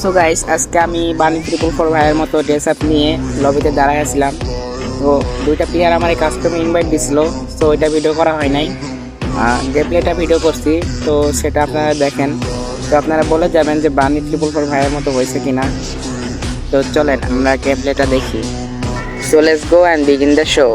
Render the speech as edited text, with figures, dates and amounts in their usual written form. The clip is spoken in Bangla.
সো গাইস, আজকে আমি বানি 444 ভাইয়ের মতো ড্রেস আপ নিয়ে লবিতে দাঁড়ায় আছিলাম। তো দুইটা প্লেয়ার আমার কাস্টমে ইনভাইট দিছিল, সো ওইটা ভিডিও করা হয় নাই। গেম প্লেটা ভিডিও করছি, তো সেটা আপনারা দেখেন। তো আপনারা বলে যাবেন যে বানি 444 ভাইয়ের মতো হয়েছে কিনা। তো চলেন আমরা গেম প্লেটা দেখি। So let's go and begin the show.